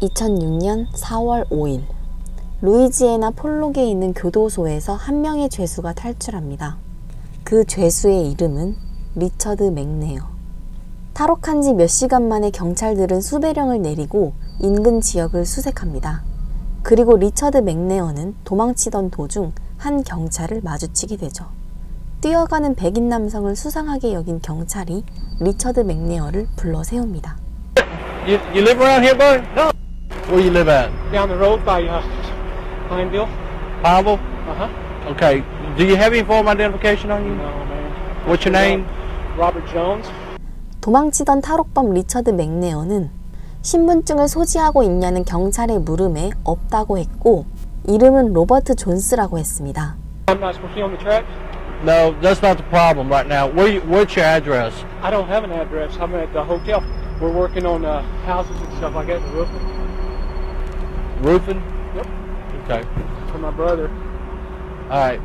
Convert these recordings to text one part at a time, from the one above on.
2006년 4월 5일 루이지애나 폴록에 있는 교도소에서 한 명의 죄수가 탈출합니다. 그 죄수의 이름은 리처드 맥네어. 탈옥한 지 몇 시간 만에 경찰들은 수배령을 내리고 인근 지역을 수색합니다. 그리고 리처드 맥네어는 도망치던 도중 한 경찰을 마주치게 되죠. 뛰어가는 백인 남성을 수상하게 여긴 경찰이 리처드 맥네어를 불러 세웁니다. You live around here, bud? No. Where you live at? Down the road by Pineville. Pineville? Uh-huh. Okay. Do you have any form of identification on you? No, man. What's your name? Robert Jones. 도망치던 탈옥범 리처드 맥네어는 신분증을 소지하고 있냐는 경찰의 물음에 없다고 했고 이름은 로버트 존스라고 했습니다. I'm not supposed to be on the track. No, that's not the problem right now. What's your address? I don't have an address. I'm at the hotel. We're working on houses and stuff like that, the roofing. Roofing? Yep. Okay. For my brother. All right.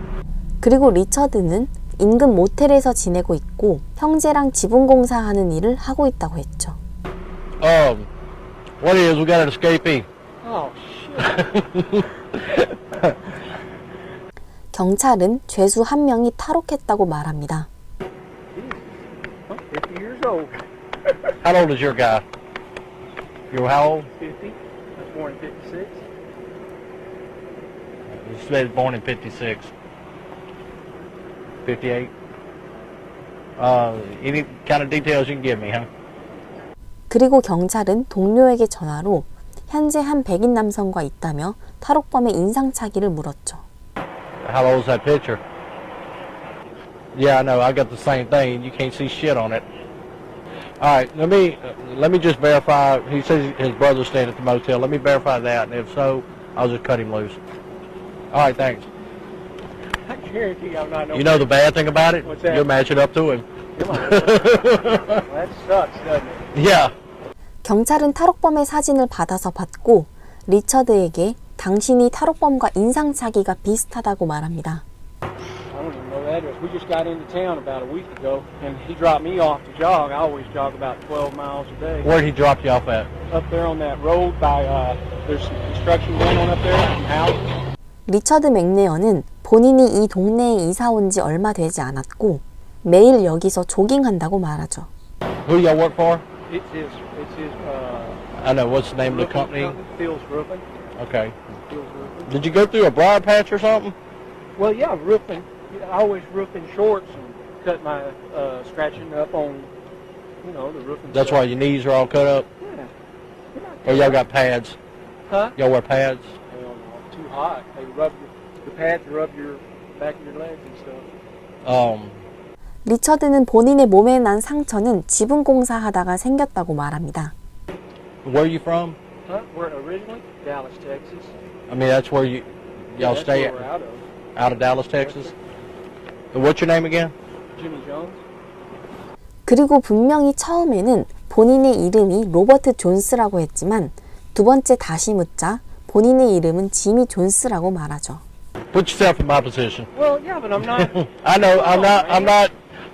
그리고 리처드는 인근 모텔에서 지내고 있고 형제랑 지붕공사하는 일을 하고 있다고 했죠. What it is, we got an escapee. Oh, shit. 경찰은 죄수 한 명이 탈옥했다고 말합니다. 50 years old. How old is your guy? You're how old? 50. I was born in 56. You said born in 56. 58. Any kind of details you can give me, huh? 그리고 경찰은 동료에게 전화로 현재 한 백인 남성과 있다며 탈옥범의 인상착의를 물었죠. How old is that picture? Yeah, I know. I got the same thing. You can't see shit on it. All right, let me just verify. He says his brother's staying at the motel. Let me verify that, and if so, I'll just cut him loose. All right, thanks. I guarantee I'm not. You know the bad thing about it? What's that? You're matching up to him. Well, that sucks, doesn't it? Yeah. 경찰은 탈옥범의 사진을 받아서 받고 리처드에게 당신이 탈옥범과 인상착의가 비슷하다고 말합니다. I don't even know the address. We just got into town about a week ago, and he dropped me off to jog. I always jog about 12 miles a day. Where'd he drop you off at? Up there on that road by, there's some construction going on up there, some houses. 리처드 맥네어는 본인이 이 동네에 이사 온 지 얼마 되지 않았고 매일 여기서 조깅한다고 말하죠. Who y'all work for? It's his, I know. What's the name of the company? Phil's Roofing. Okay. Phil's Roofing. Did you go through a briar patch or something? Well, yeah, roofing. I always roof in shorts and cut my, scratching up on, you know, the roofing. That's stuff. why your knees are all cut up? Yeah. Or y'all got pads? Huh? Y'all wear pads? Hell no, too hot. They rub the pads rub your back of your legs and stuff. 리처드는 본인의 몸에 난 상처는 지붕공사 하다가 생겼다고 말합니다. Where are you from? Huh? We're originally Dallas, Texas. I mean, that's where y'all That's stay where we're out of. out of Dallas, Texas? What's your name again? Jimmy Jones. 그리고 분명히 처음에는 본인의 이름이 로버트 존스라고 했지만 두 번째 다시 묻자 본인의 이름은 지미 존스라고 말하죠. Put yourself in my position. Well, yeah, but I'm not. I know.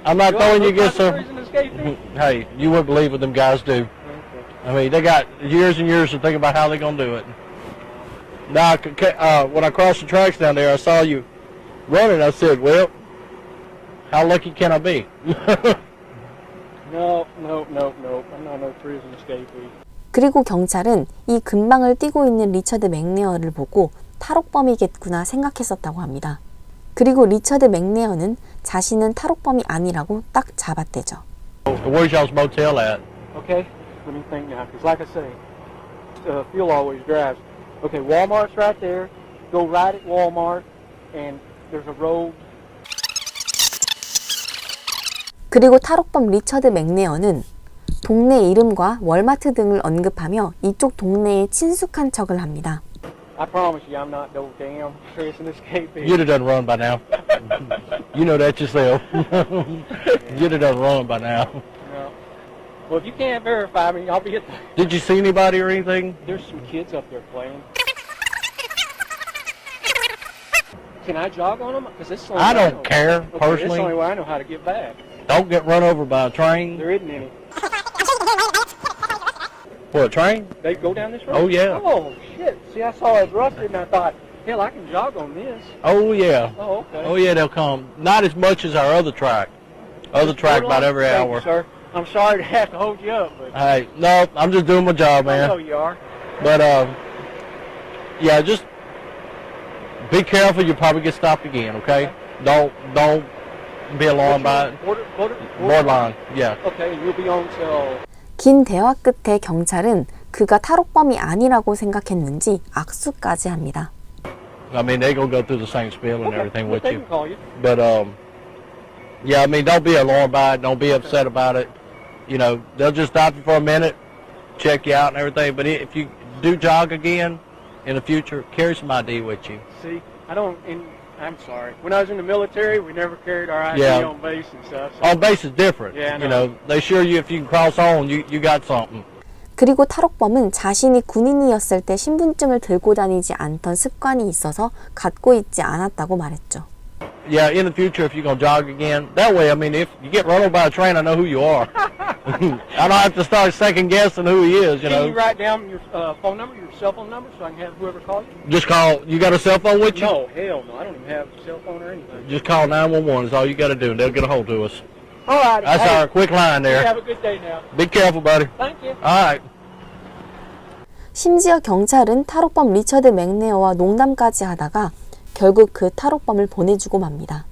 I'm not throwing you against them. Prison escapee? Hey, you wouldn't believe what them guys do. I mean, they got years and years to think about how they're gonna do it. Now, when I crossed the tracks down there, I saw you running. I said, "Well, how lucky can I be?" No. I'm not no prison escapee. 그리고 경찰은 이 근방을 뛰고 있는 리처드 맥네어를 보고 탈옥범이겠구나 생각했었다고 합니다. 그리고 리처드 맥네어는 자신은 탈옥범이 아니라고 딱 잡아떼죠. Where's y'all's motel at? Okay, let me think now, because like I say, Phil always drives. Okay, Walmart's right there. Go right at Walmart, and there's a road. 그리고 탈옥범 리처드 맥네어는 동네 이름과 월마트 등을 언급하며 이쪽 동네에 친숙한 척을 합니다. I promise you, I'm not no damn prison escapee. You'd have done run by now. You know that yourself. You'd have done run by now. No. Well, if you can't verify me, I'll be at the... Did you see anybody or anything? There's some kids up there playing. Can I jog on them? Because this is the only I way don't care, Okay, personally. this is the only way I know how to get back. Don't get run over by a train. There isn't any. What, train? They go down this road? Oh, yeah. Oh, shit. See, I saw it rusted and I thought, hell, I can jog on this. Oh, yeah. Oh, okay. Oh, yeah, they'll come. Not as much as our other track. Other track about every Thank hour. you, sir. I'm sorry to have to hold you up, but Hey, no, I'm just doing my job, I know man. you are. But, yeah, just be careful. You'll probably get stopped again, okay? Don't be alarmed by it. Borderline, yeah. Okay, and you'll be on till... 긴 대화 끝에 경찰은 그가 탈옥범이 아니라고 생각했는지 악수까지 합니다. I mean, they're going to go through the same spiel and everything with they you. can call you. But, yeah, I mean, don't be alarmed by it. Don't be upset about it. You know, they'll just stop you for a minute, check you out and everything. But if you do jog again in the future, carry some ID with you. See, I'm sorry. When I was in the military, we never carried our ID Yeah. on base and stuff. So. On base is different. Yeah, I You know. know, they assure you if you can cross on, you got something. 그리고 탈옥범은 자신이 군인이었을 때 신분증을 들고 다니지 않던 습관이 있어서 갖고 있지 않았다고 말했죠. Yeah, in the future, if you're going to jog again, that way, I mean, if you get run over by a train, I know who you are. I don't have to start second guessing who he is, you Can you know. write down your phone number, your cell phone number, so I can have whoever calls you? Just call, you got a cell phone with you? No, hell no. I don't even have a cell phone or anything. Just call 911 is all you got to do, and they'll get a hold of us. All right. That's hey, our quick line you there. have a good day now. Be careful, buddy. Thank you. All right. 심지어 경찰은 탈옥범 리처드 맥네어와 농담까지 하다가 결국 그 탈옥범을 보내주고 맙니다.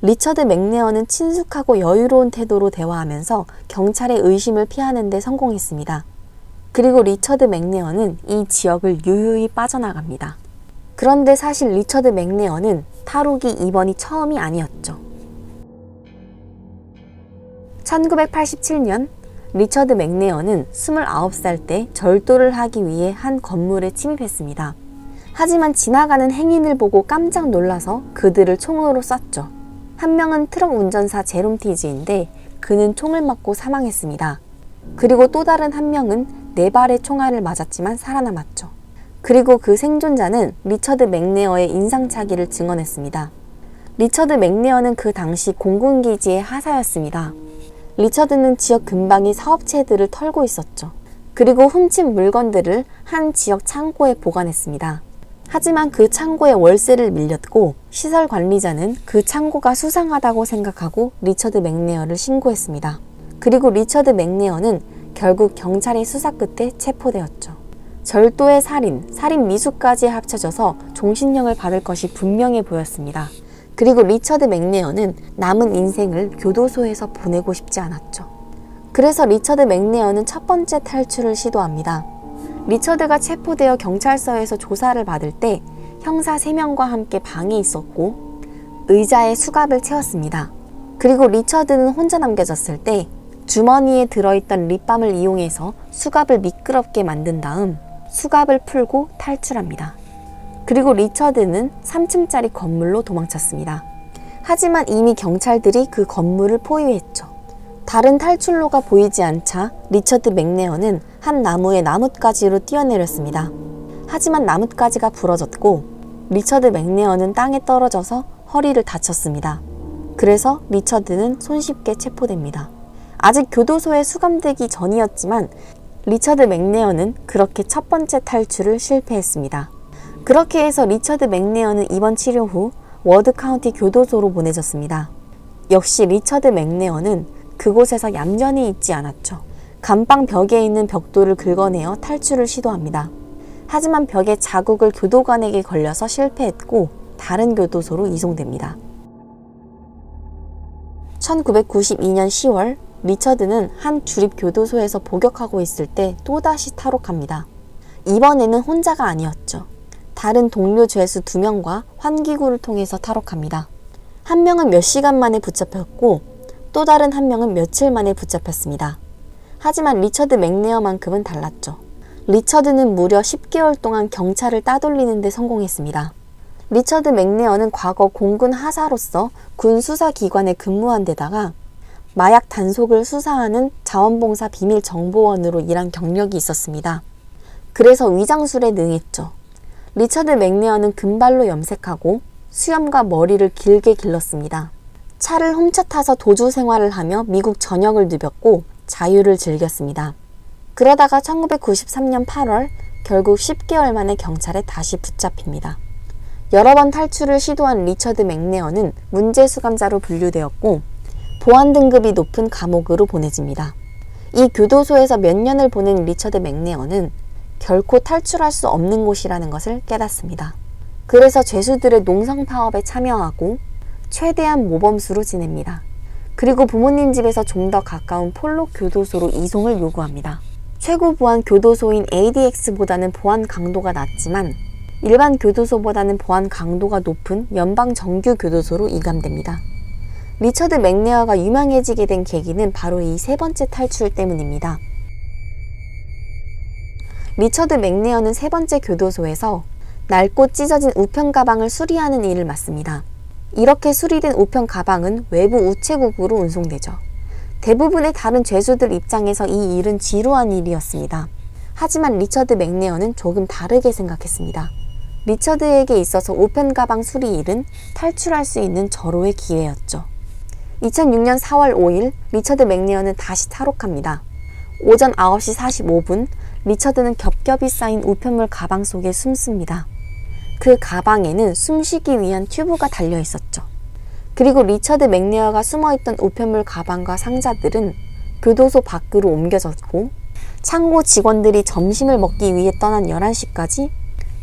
리처드 맥네어는 친숙하고 여유로운 태도로 대화하면서 경찰의 의심을 피하는 데 성공했습니다. 그리고 리처드 맥네어는 이 지역을 유유히 빠져나갑니다. 그런데 사실 리처드 맥네어는 탈옥이 이번이 처음이 아니었죠. 1987년 리처드 맥네어는 29살 때 절도를 하기 위해 한 건물에 침입했습니다. 하지만 지나가는 행인을 보고 깜짝 놀라서 그들을 총으로 쐈죠. 한 명은 트럭 운전사 제롬 티즈인데 그는 총을 맞고 사망했습니다. 그리고 또 다른 한 명은 4발의 총알을 맞았지만 살아남았죠. 그리고 그 생존자는 리처드 맥네어의 인상착의를 증언했습니다. 리처드 맥네어는 그 당시 공군기지의 하사였습니다. 리처드는 지역 근방의 사업체들을 털고 있었죠. 그리고 훔친 물건들을 한 지역 창고에 보관했습니다. 하지만 그 창고에 월세를 밀렸고 시설 관리자는 그 창고가 수상하다고 생각하고 리처드 맥네어를 신고했습니다. 그리고 리처드 맥네어는 결국 경찰의 수사 끝에 체포되었죠. 절도의 살인 미수까지 합쳐져서 종신형을 받을 것이 분명해 보였습니다. 그리고 리처드 맥네어는 남은 인생을 교도소에서 보내고 싶지 않았죠. 그래서 리처드 맥네어는 첫 번째 탈출을 시도합니다. 리처드가 체포되어 경찰서에서 조사를 받을 때 형사 3명과 함께 방에 있었고 의자에 수갑을 채웠습니다. 그리고 리처드는 혼자 남겨졌을 때 주머니에 들어있던 립밤을 이용해서 수갑을 미끄럽게 만든 다음 수갑을 풀고 탈출합니다. 그리고 리처드는 3층짜리 건물로 도망쳤습니다. 하지만 이미 경찰들이 그 건물을 포위했죠. 다른 탈출로가 보이지 않자 리처드 맥네어는 한 나무의 나뭇가지로 뛰어내렸습니다. 하지만 나뭇가지가 부러졌고 리처드 맥네어는 땅에 떨어져서 허리를 다쳤습니다. 그래서 리처드는 손쉽게 체포됩니다. 아직 교도소에 수감되기 전이었지만 리처드 맥네어는 그렇게 첫 번째 탈출을 실패했습니다. 그렇게 해서 리처드 맥네어는 입원 치료 후 워드 카운티 교도소로 보내졌습니다. 역시 리처드 맥네어는 그곳에서 얌전히 있지 않았죠. 감방 벽에 있는 벽돌을 긁어내어 탈출을 시도합니다. 하지만 벽에 자국을 교도관에게 걸려서 실패했고 다른 교도소로 이송됩니다. 1992년 10월 리처드는 한 주립교도소에서 복역하고 있을 때 또다시 탈옥합니다. 이번에는 혼자가 아니었죠. 다른 동료 죄수 2명과 환기구를 통해서 탈옥합니다. 한 명은 몇 시간 만에 붙잡혔고 또 다른 한 명은 며칠 만에 붙잡혔습니다. 하지만 리처드 맥네어만큼은 달랐죠. 리처드는 무려 10개월 동안 경찰을 따돌리는 데 성공했습니다. 리처드 맥네어는 과거 공군 하사로서 군 수사기관에 근무한 데다가 마약 단속을 수사하는 자원봉사 비밀정보원으로 일한 경력이 있었습니다. 그래서 위장술에 능했죠. 리처드 맥네어는 금발로 염색하고 수염과 머리를 길게 길렀습니다. 차를 훔쳐 타서 도주 생활을 하며 미국 전역을 누볐고 자유를 즐겼습니다. 그러다가 1993년 8월 결국 10개월 만에 경찰에 다시 붙잡힙니다. 여러 번 탈출을 시도한 리처드 맥네어는 문제 수감자로 분류되었고 보안 등급이 높은 감옥으로 보내집니다. 이 교도소에서 몇 년을 보낸 리처드 맥네어는 결코 탈출할 수 없는 곳이라는 것을 깨닫습니다. 그래서 죄수들의 농성 파업에 참여하고 최대한 모범수로 지냅니다. 그리고 부모님 집에서 좀 더 가까운 폴로 교도소로 이송을 요구합니다. 최고 보안 교도소인 ADX보다는 보안 강도가 낮지만 일반 교도소보다는 보안 강도가 높은 연방 정규 교도소로 이감됩니다. 리처드 맥네어가 유명해지게 된 계기는 바로 이 세 번째 탈출 때문입니다. 리처드 맥네어는 세 번째 교도소에서 낡고 찢어진 우편 가방을 수리하는 일을 맡습니다. 이렇게 수리된 우편 가방은 외부 우체국으로 운송되죠. 대부분의 다른 죄수들 입장에서 이 일은 지루한 일이었습니다. 하지만 리처드 맥네어는 조금 다르게 생각했습니다. 리처드에게 있어서 우편 가방 수리 일은 탈출할 수 있는 절호의 기회였죠. 2006년 4월 5일 리처드 맥네어는 다시 탈옥합니다. 오전 9시 45분 리처드는 겹겹이 쌓인 우편물 가방 속에 숨습니다. 그 가방에는 숨쉬기 위한 튜브가 달려 있었죠. 그리고 리처드 맥네어가 숨어있던 우편물 가방과 상자들은 교도소 밖으로 옮겨졌고 창고 직원들이 점심을 먹기 위해 떠난 11시까지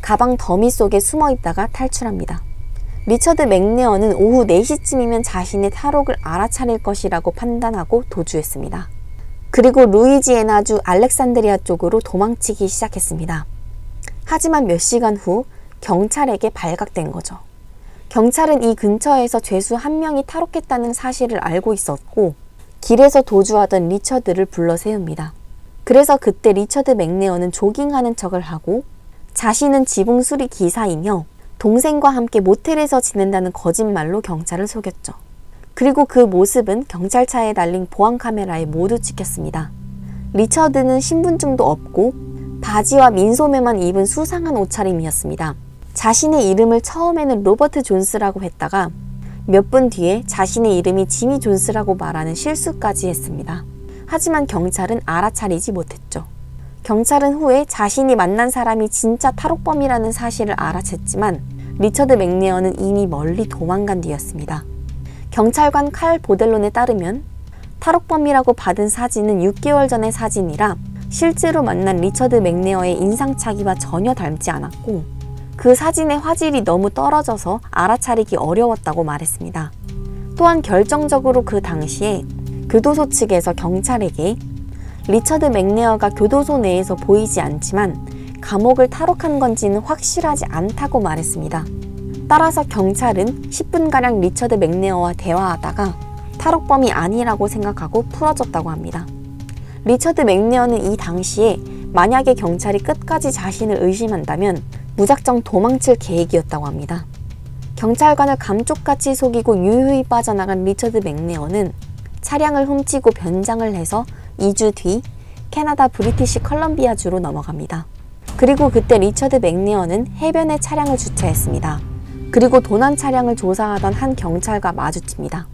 가방 더미 속에 숨어있다가 탈출합니다. 리처드 맥네어는 오후 4시쯤이면 자신의 탈옥을 알아차릴 것이라고 판단하고 도주했습니다. 그리고 루이지애나주 알렉산드리아 쪽으로 도망치기 시작했습니다. 하지만 몇 시간 후 경찰에게 발각된 거죠. 경찰은 이 근처에서 죄수 한 명이 탈옥했다는 사실을 알고 있었고 길에서 도주하던 리처드를 불러 세웁니다. 그래서 그때 리처드 맥네어는 조깅하는 척을 하고 자신은 지붕 수리 기사이며 동생과 함께 모텔에서 지낸다는 거짓말로 경찰을 속였죠. 그리고 그 모습은 경찰차에 달린 보안 카메라에 모두 찍혔습니다. 리처드는 신분증도 없고 바지와 민소매만 입은 수상한 옷차림이었습니다. 자신의 이름을 처음에는 로버트 존스라고 했다가 몇 분 뒤에 자신의 이름이 지미 존스라고 말하는 실수까지 했습니다. 하지만 경찰은 알아차리지 못했죠. 경찰은 후에 자신이 만난 사람이 진짜 탈옥범이라는 사실을 알아챘지만 리처드 맥네어는 이미 멀리 도망간 뒤였습니다. 경찰관 칼 보델론에 따르면 탈옥범이라고 받은 사진은 6개월 전의 사진이라 실제로 만난 리처드 맥네어의 인상착의와 전혀 닮지 않았고 그 사진의 화질이 너무 떨어져서 알아차리기 어려웠다고 말했습니다. 또한 결정적으로 그 당시에 교도소 측에서 경찰에게 리처드 맥네어가 교도소 내에서 보이지 않지만 감옥을 탈옥한 건지는 확실하지 않다고 말했습니다. 따라서 경찰은 10분가량 리처드 맥네어와 대화하다가 탈옥범이 아니라고 생각하고 풀어줬다고 합니다. 리처드 맥네어는 이 당시에 만약에 경찰이 끝까지 자신을 의심한다면 무작정 도망칠 계획이었다고 합니다. 경찰관을 감쪽같이 속이고 유유히 빠져나간 리처드 맥네어는 차량을 훔치고 변장을 해서 2주 뒤 캐나다 브리티시 컬럼비아주로 넘어갑니다. 그리고 그때 리처드 맥네어는 해변에 차량을 주차했습니다. 그리고 도난 차량을 조사하던 한 경찰과 마주칩니다.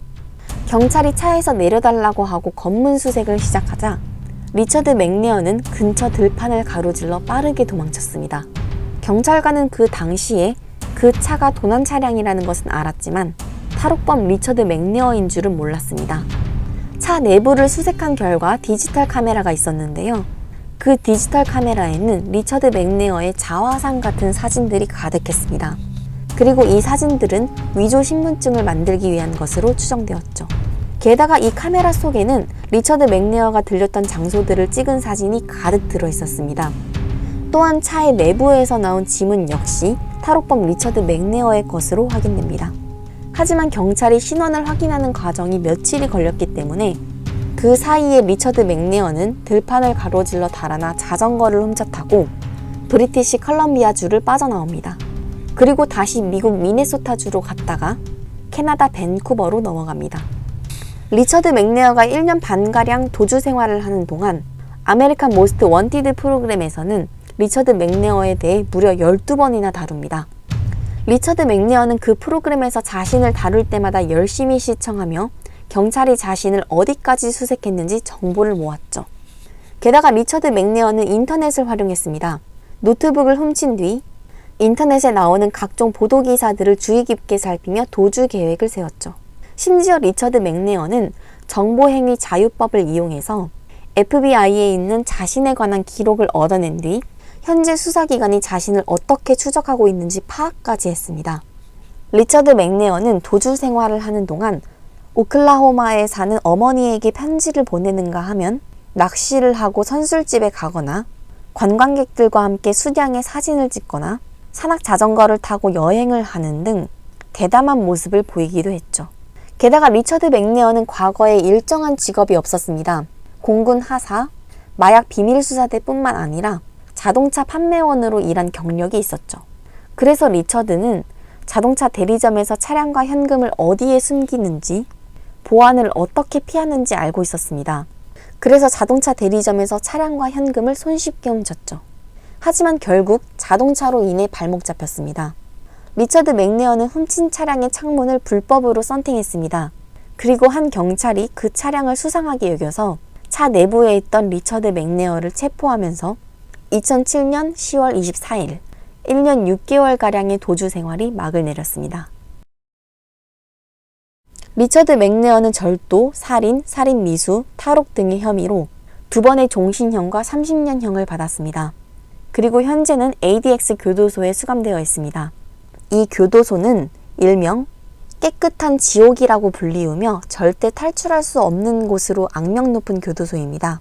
경찰이 차에서 내려달라고 하고 검문 수색을 시작하자 리처드 맥네어는 근처 들판을 가로질러 빠르게 도망쳤습니다. 경찰관은 그 당시에 그 차가 도난 차량이라는 것은 알았지만 탈옥범 리처드 맥네어인 줄은 몰랐습니다. 차 내부를 수색한 결과 디지털 카메라가 있었는데요. 그 디지털 카메라에는 리처드 맥네어의 자화상 같은 사진들이 가득했습니다. 그리고 이 사진들은 위조 신분증을 만들기 위한 것으로 추정되었죠. 게다가 이 카메라 속에는 리처드 맥네어가 들렸던 장소들을 찍은 사진이 가득 들어 있었습니다. 또한 차의 내부에서 나온 지문 역시 탈옥범 리처드 맥네어의 것으로 확인됩니다. 하지만 경찰이 신원을 확인하는 과정이 며칠이 걸렸기 때문에 그 사이에 리처드 맥네어는 들판을 가로질러 달아나 자전거를 훔쳐 타고 브리티시 컬럼비아주를 빠져나옵니다. 그리고 다시 미국 미네소타주로 갔다가 캐나다 밴쿠버로 넘어갑니다. 리처드 맥네어가 1년 반가량 도주 생활을 하는 동안 아메리칸 모스트 원티드 프로그램에서는 리처드 맥네어에 대해 무려 12번이나 다룹니다. 리처드 맥네어는 그 프로그램에서 자신을 다룰 때마다 열심히 시청하며 경찰이 자신을 어디까지 수색했는지 정보를 모았죠. 게다가 리처드 맥네어는 인터넷을 활용했습니다. 노트북을 훔친 뒤 인터넷에 나오는 각종 보도기사들을 주의 깊게 살피며 도주 계획을 세웠죠. 심지어 리처드 맥네어는 정보행위 자유법을 이용해서 FBI에 있는 자신에 관한 기록을 얻어낸 뒤 현재 수사기관이 자신을 어떻게 추적하고 있는지 파악까지 했습니다. 리처드 맥네어는 도주 생활을 하는 동안 오클라호마에 사는 어머니에게 편지를 보내는가 하면 낚시를 하고 선술집에 가거나 관광객들과 함께 수량의 사진을 찍거나 산악 자전거를 타고 여행을 하는 등 대담한 모습을 보이기도 했죠. 게다가 리처드 맥네어는 과거에 일정한 직업이 없었습니다. 공군 하사, 마약 비밀수사대뿐만 아니라 자동차 판매원으로 일한 경력이 있었죠. 그래서 리처드는 자동차 대리점에서 차량과 현금을 어디에 숨기는지, 보안을 어떻게 피하는지 알고 있었습니다. 그래서 자동차 대리점에서 차량과 현금을 손쉽게 훔쳤죠. 하지만 결국 자동차로 인해 발목 잡혔습니다. 리처드 맥네어는 훔친 차량의 창문을 불법으로 썬팅했습니다. 그리고 한 경찰이 그 차량을 수상하게 여겨서 차 내부에 있던 리처드 맥네어를 체포하면서 2007년 10월 24일, 1년 6개월가량의 도주 생활이 막을 내렸습니다. 리처드 맥네어는 절도, 살인, 살인미수, 탈옥 등의 혐의로 2번의 종신형과 30년형을 받았습니다. 그리고 현재는 ADX 교도소에 수감되어 있습니다. 이 교도소는 일명 깨끗한 지옥이라고 불리우며 절대 탈출할 수 없는 곳으로 악명 높은 교도소입니다.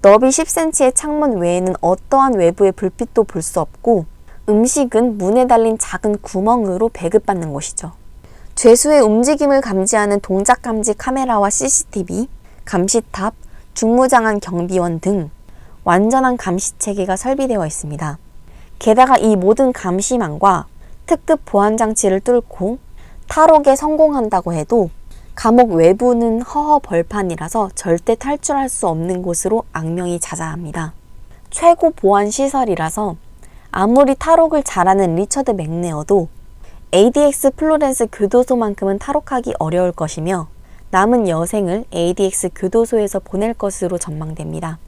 너비 10cm의 창문 외에는 어떠한 외부의 불빛도 볼 수 없고 음식은 문에 달린 작은 구멍으로 배급받는 곳이죠. 죄수의 움직임을 감지하는 동작 감지 카메라와 CCTV, 감시탑, 중무장한 경비원 등 완전한 감시 체계가 설비되어 있습니다. 게다가 이 모든 감시망과 특급 보안 장치를 뚫고 탈옥에 성공한다고 해도 감옥 외부는 허허 벌판이라서 절대 탈출할 수 없는 곳으로 악명이 자자합니다. 최고 보안 시설이라서 아무리 탈옥을 잘하는 리처드 맥네어도 ADX 플로렌스 교도소만큼은 탈옥하기 어려울 것이며 남은 여생을 ADX 교도소에서 보낼 것으로 전망됩니다.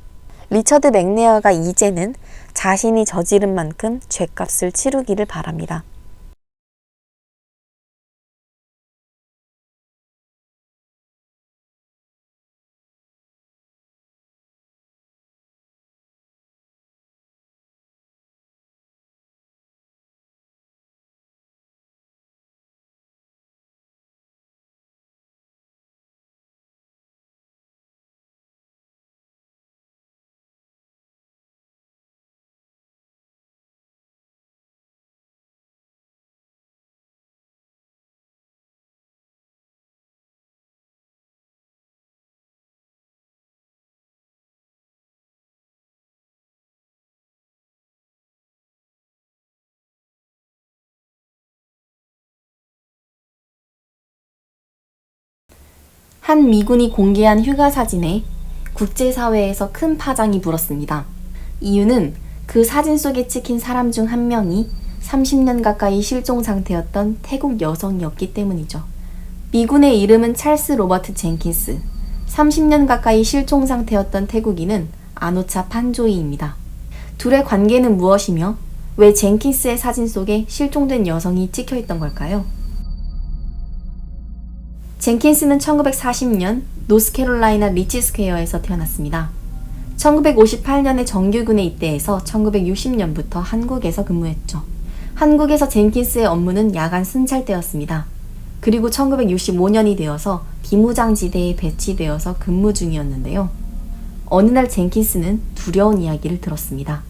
리처드 맥네어가 이제는 자신이 저지른 만큼 죗값을 치르기를 바랍니다. 한 미군이 공개한 휴가 사진에 국제사회에서 큰 파장이 불었습니다. 이유는 그 사진 속에 찍힌 사람 중 한 명이 30년 가까이 실종 상태였던 태국 여성이었기 때문이죠. 미군의 이름은 찰스 로버트 젠킨스, 30년 가까이 실종 상태였던 태국인은 아노차 판조이입니다. 둘의 관계는 무엇이며 왜 젠킨스의 사진 속에 실종된 여성이 찍혀있던 걸까요? 젠킨스는 1940년 노스캐롤라이나 리치스퀘어에서 태어났습니다. 1958년에 정규군에 입대해서 1960년부터 한국에서 근무했죠. 한국에서 젠킨스의 업무는 야간 순찰대였습니다. 그리고 1965년이 되어서 비무장지대에 배치되어서 근무 중이었는데요. 어느 날 젠킨스는 두려운 이야기를 들었습니다.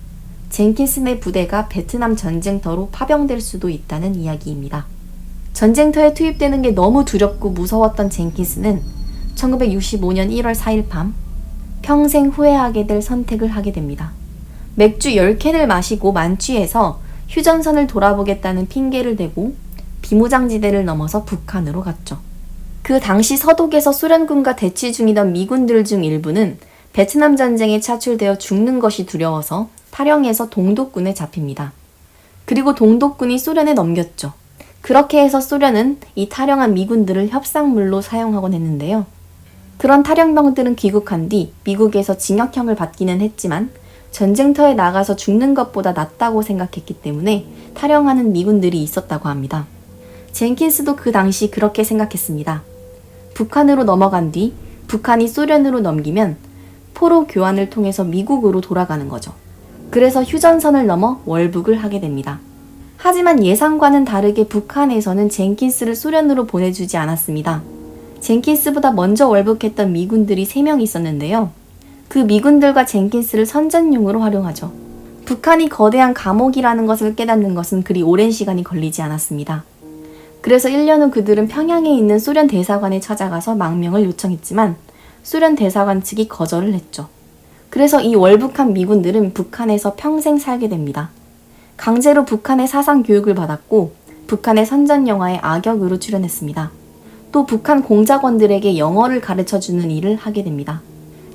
젠킨스의 부대가 베트남 전쟁터로 파병될 수도 있다는 이야기입니다. 전쟁터에 투입되는 게 너무 두렵고 무서웠던 젠킨스는 1965년 1월 4일 밤 평생 후회하게 될 선택을 하게 됩니다. 맥주 10캔을 마시고 만취해서 휴전선을 돌아보겠다는 핑계를 대고 비무장지대를 넘어서 북한으로 갔죠. 그 당시 서독에서 소련군과 대치 중이던 미군들 중 일부는 베트남 전쟁에 차출되어 죽는 것이 두려워서 탈영해서 동독군에 잡힙니다. 그리고 동독군이 소련에 넘겼죠. 그렇게 해서 소련은 이 탈영한 미군들을 협상물로 사용하곤 했는데요. 그런 탈영병들은 귀국한 뒤 미국에서 징역형을 받기는 했지만 전쟁터에 나가서 죽는 것보다 낫다고 생각했기 때문에 탈영하는 미군들이 있었다고 합니다. 젠킨스도 그 당시 그렇게 생각했습니다. 북한으로 넘어간 뒤 북한이 소련으로 넘기면 포로 교환을 통해서 미국으로 돌아가는 거죠. 그래서 휴전선을 넘어 월북을 하게 됩니다. 하지만 예상과는 다르게 북한에서는 젠킨스를 소련으로 보내주지 않았습니다. 젠킨스보다 먼저 월북했던 미군들이 3명 있었는데요. 그 미군들과 젠킨스를 선전용으로 활용하죠. 북한이 거대한 감옥이라는 것을 깨닫는 것은 그리 오랜 시간이 걸리지 않았습니다. 그래서 1년 후 그들은 평양에 있는 소련 대사관에 찾아가서 망명을 요청했지만 소련 대사관 측이 거절을 했죠. 그래서 이 월북한 미군들은 북한에서 평생 살게 됩니다. 강제로 북한의 사상 교육을 받았고 북한의 선전 영화에 악역으로 출연했습니다. 또 북한 공작원들에게 영어를 가르쳐주는 일을 하게 됩니다.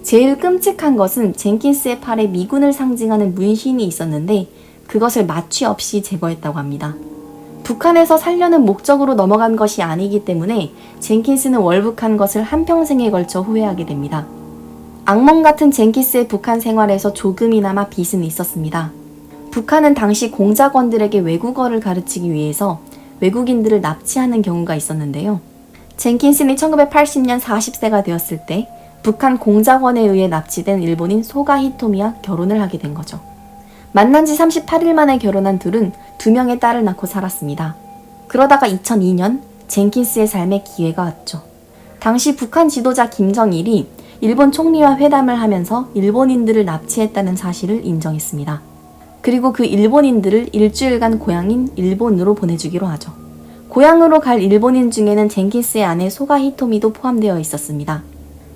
제일 끔찍한 것은 젠킨스의 팔에 미군을 상징하는 문신이 있었는데 그것을 마취 없이 제거했다고 합니다. 북한에서 살려는 목적으로 넘어간 것이 아니기 때문에 젠킨스는 월북한 것을 한평생에 걸쳐 후회하게 됩니다. 악몽 같은 젠킨스의 북한 생활에서 조금이나마 빛은 있었습니다. 북한은 당시 공작원들에게 외국어를 가르치기 위해서 외국인들을 납치하는 경우가 있었는데요. 젠킨스는 1980년 40세가 되었을 때 북한 공작원에 의해 납치된 일본인 소가 히토미와 결혼을 하게 된 거죠. 만난 지 38일 만에 결혼한 둘은 2명의 딸을 낳고 살았습니다. 그러다가 2002년 젠킨스의 삶에 기회가 왔죠. 당시 북한 지도자 김정일이 일본 총리와 회담을 하면서 일본인들을 납치했다는 사실을 인정했습니다. 그리고 그 일본인들을 일주일간 고향인 일본으로 보내주기로 하죠. 고향으로 갈 일본인 중에는 젠킨스의 아내 소가 히토미도 포함되어 있었습니다.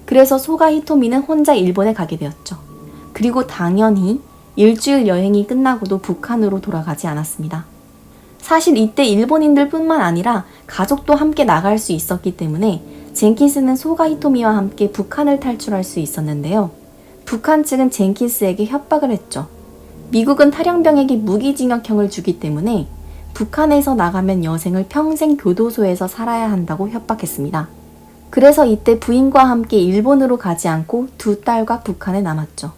그래서 소가 히토미는 혼자 일본에 가게 되었죠. 그리고 당연히 일주일 여행이 끝나고도 북한으로 돌아가지 않았습니다. 사실 이때 일본인들 뿐만 아니라 가족도 함께 나갈 수 있었기 때문에 젠킨스는 소가 히토미와 함께 북한을 탈출할 수 있었는데요. 북한 측은 젠킨스에게 협박을 했죠. 미국은 탈영병에게 무기징역형을 주기 때문에 북한에서 나가면 여생을 평생 교도소에서 살아야 한다고 협박했습니다. 그래서 이때 부인과 함께 일본으로 가지 않고 2 딸과 북한에 남았죠.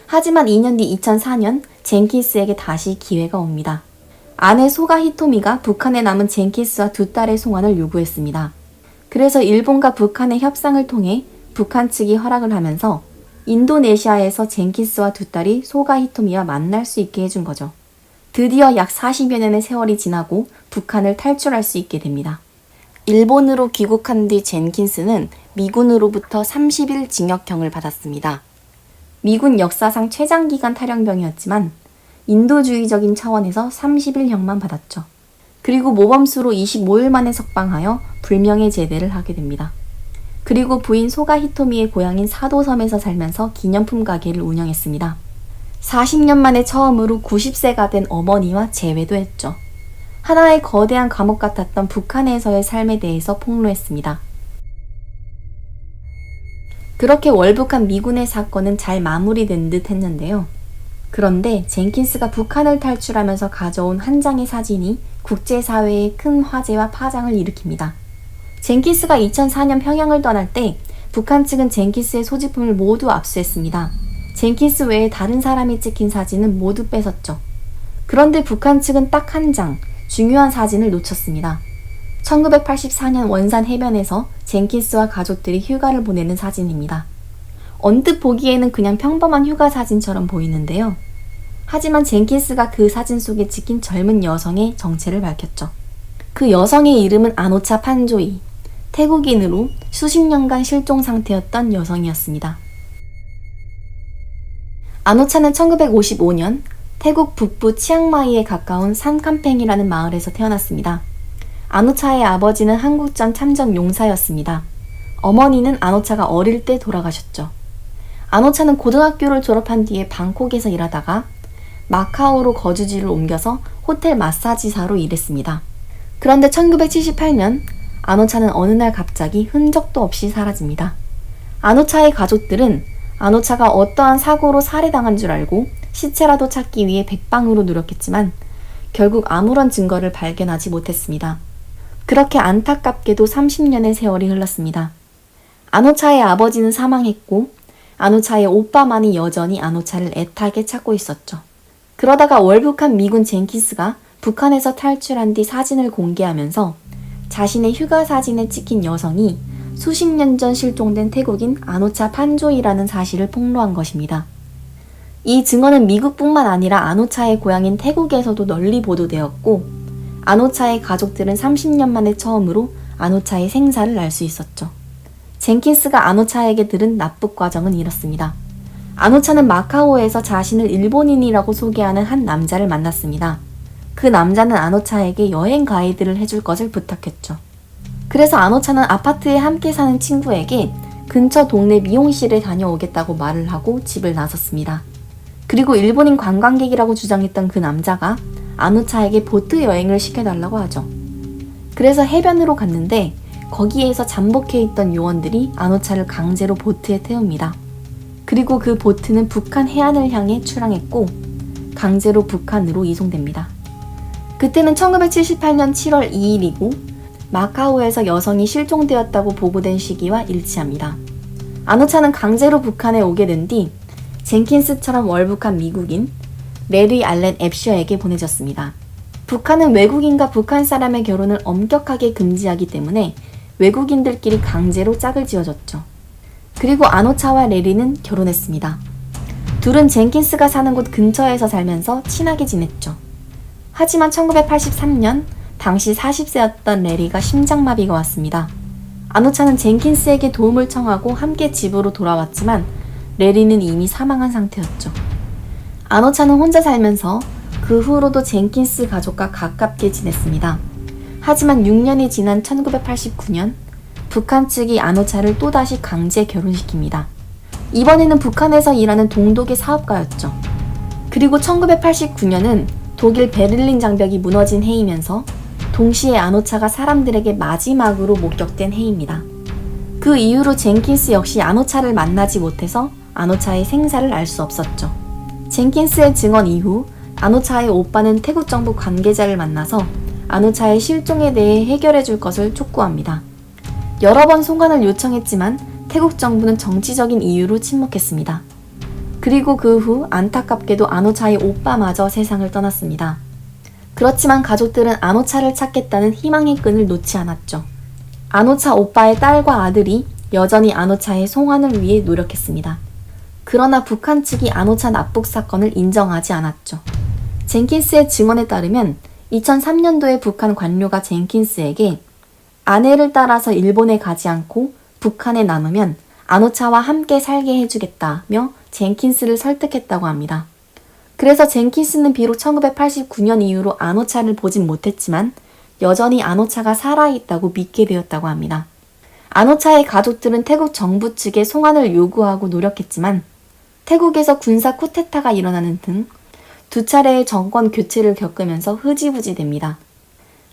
하지만 2년 뒤 2004년 젠킨스에게 다시 기회가 옵니다. 아내 소가 히토미가 북한에 남은 젠킨스와 2 딸의 송환을 요구했습니다. 그래서 일본과 북한의 협상을 통해 북한 측이 허락을 하면서 인도네시아에서 젠킨스와 2 딸이 소가 히토미와 만날 수 있게 해준 거죠. 드디어 약 40여 년의 세월이 지나고 북한을 탈출할 수 있게 됩니다. 일본으로 귀국한 뒤 젠킨스는 미군으로부터 30일 징역형을 받았습니다. 미군 역사상 최장기간 탈영병이었지만 인도주의적인 차원에서 30일형만 받았죠. 그리고 모범수로 25일 만에 석방하여 불명예 제대를 하게 됩니다. 그리고 부인 소가 히토미의 고향인 사도섬에서 살면서 기념품 가게를 운영했습니다. 40년 만에 처음으로 90세가 된 어머니와 재회도 했죠. 하나의 거대한 감옥 같았던 북한에서의 삶에 대해서 폭로했습니다. 그렇게 월북한 미군의 사건은 잘 마무리된 듯 했는데요. 그런데 젠킨스가 북한을 탈출하면서 가져온 한 장의 사진이 국제사회에 큰 화제와 파장을 일으킵니다. 젠킨스가 2004년 평양을 떠날 때 북한 측은 젠킨스의 소지품을 모두 압수했습니다. 젠킨스 외에 다른 사람이 찍힌 사진은 모두 뺏었죠. 그런데 북한 측은 딱 한 장, 중요한 사진을 놓쳤습니다. 1984년 원산 해변에서 젠킨스와 가족들이 휴가를 보내는 사진입니다. 언뜻 보기에는 그냥 평범한 휴가 사진처럼 보이는데요. 하지만 젠킨스가 그 사진 속에 찍힌 젊은 여성의 정체를 밝혔죠. 그 여성의 이름은 아노차 판조이, 태국인으로 수십 년간 실종 상태였던 여성이었습니다. 아노차는 1955년 태국 북부 치앙마이에 가까운 산캄팽이라는 마을에서 태어났습니다. 아노차의 아버지는 한국전 참전 용사였습니다. 어머니는 아노차가 어릴 때 돌아가셨죠. 아노차는 고등학교를 졸업한 뒤에 방콕에서 일하다가 마카오로 거주지를 옮겨서 호텔 마사지사로 일했습니다. 그런데 1978년 아노차는 어느 날 갑자기 흔적도 없이 사라집니다. 아노차의 가족들은 아노차가 어떠한 사고로 살해당한 줄 알고 시체라도 찾기 위해 백방으로 노력했지만 결국 아무런 증거를 발견하지 못했습니다. 그렇게 안타깝게도 30년의 세월이 흘렀습니다. 아노차의 아버지는 사망했고 아노차의 오빠만이 여전히 아노차를 애타게 찾고 있었죠. 그러다가 월북한 미군 젠킨스가 북한에서 탈출한 뒤 사진을 공개하면서 자신의 휴가 사진에 찍힌 여성이 수십 년 전 실종된 태국인 아노차 판조이라는 사실을 폭로한 것입니다. 이 증언은 미국뿐만 아니라 아노차의 고향인 태국에서도 널리 보도되었고 아노차의 가족들은 30년 만에 처음으로 아노차의 생사를 알 수 있었죠. 젠킨스가 아노차에게 들은 납북 과정은 이렇습니다. 아노차는 마카오에서 자신을 일본인이라고 소개하는 한 남자를 만났습니다. 그 남자는 아노차에게 여행 가이드를 해줄 것을 부탁했죠. 그래서 아노차는 아파트에 함께 사는 친구에게 근처 동네 미용실에 다녀오겠다고 말을 하고 집을 나섰습니다. 그리고 일본인 관광객이라고 주장했던 그 남자가 아노차에게 보트 여행을 시켜달라고 하죠. 그래서 해변으로 갔는데 거기에서 잠복해 있던 요원들이 아노차를 강제로 보트에 태웁니다. 그리고 그 보트는 북한 해안을 향해 출항했고 강제로 북한으로 이송됩니다. 그때는 1978년 7월 2일이고 마카오에서 여성이 실종되었다고 보고된 시기와 일치합니다. 아노차는 강제로 북한에 오게 된 뒤 젠킨스처럼 월북한 미국인 레리 알렌 앱셔에게 보내졌습니다. 북한은 외국인과 북한 사람의 결혼을 엄격하게 금지하기 때문에 외국인들끼리 강제로 짝을 지어줬죠. 그리고 아노차와 레리는 결혼했습니다. 둘은 젠킨스가 사는 곳 근처에서 살면서 친하게 지냈죠. 하지만 1983년 당시 40세였던 레리가 심장마비가 왔습니다. 아노차는 젠킨스에게 도움을 청하고 함께 집으로 돌아왔지만 레리는 이미 사망한 상태였죠. 아노차는 혼자 살면서 그 후로도 젠킨스 가족과 가깝게 지냈습니다. 하지만 6년이 지난 1989년 북한 측이 아노차를 또다시 강제 결혼시킵니다. 이번에는 북한에서 일하는 동독의 사업가였죠. 그리고 1989년은 독일 베를린 장벽이 무너진 해이면서 동시에 아노차가 사람들에게 마지막으로 목격된 해입니다. 그 이후로 젠킨스 역시 아노차를 만나지 못해서 아노차의 생사를 알 수 없었죠. 젠킨스의 증언 이후 아노차의 오빠는 태국 정부 관계자를 만나서 아노차의 실종에 대해 해결해 줄 것을 촉구합니다. 여러 번 송환을 요청했지만 태국 정부는 정치적인 이유로 침묵했습니다. 그리고 그 후 안타깝게도 아노차의 오빠마저 세상을 떠났습니다. 그렇지만 가족들은 아노차를 찾겠다는 희망의 끈을 놓지 않았죠. 아노차 오빠의 딸과 아들이 여전히 아노차의 송환을 위해 노력했습니다. 그러나 북한 측이 아노차 납북 사건을 인정하지 않았죠. 젠킨스의 증언에 따르면 2003년도에 북한 관료가 젠킨스에게 아내를 따라서 일본에 가지 않고 북한에 남으면 아노차와 함께 살게 해주겠다며 젠킨스를 설득했다고 합니다. 그래서 젠킨스는 비록 1989년 이후로 아노차를 보진 못했지만 여전히 아노차가 살아있다고 믿게 되었다고 합니다. 아노차의 가족들은 태국 정부 측에 송환을 요구하고 노력했지만 태국에서 군사 쿠데타가 일어나는 등 두 차례의 정권 교체를 겪으면서 흐지부지 됩니다.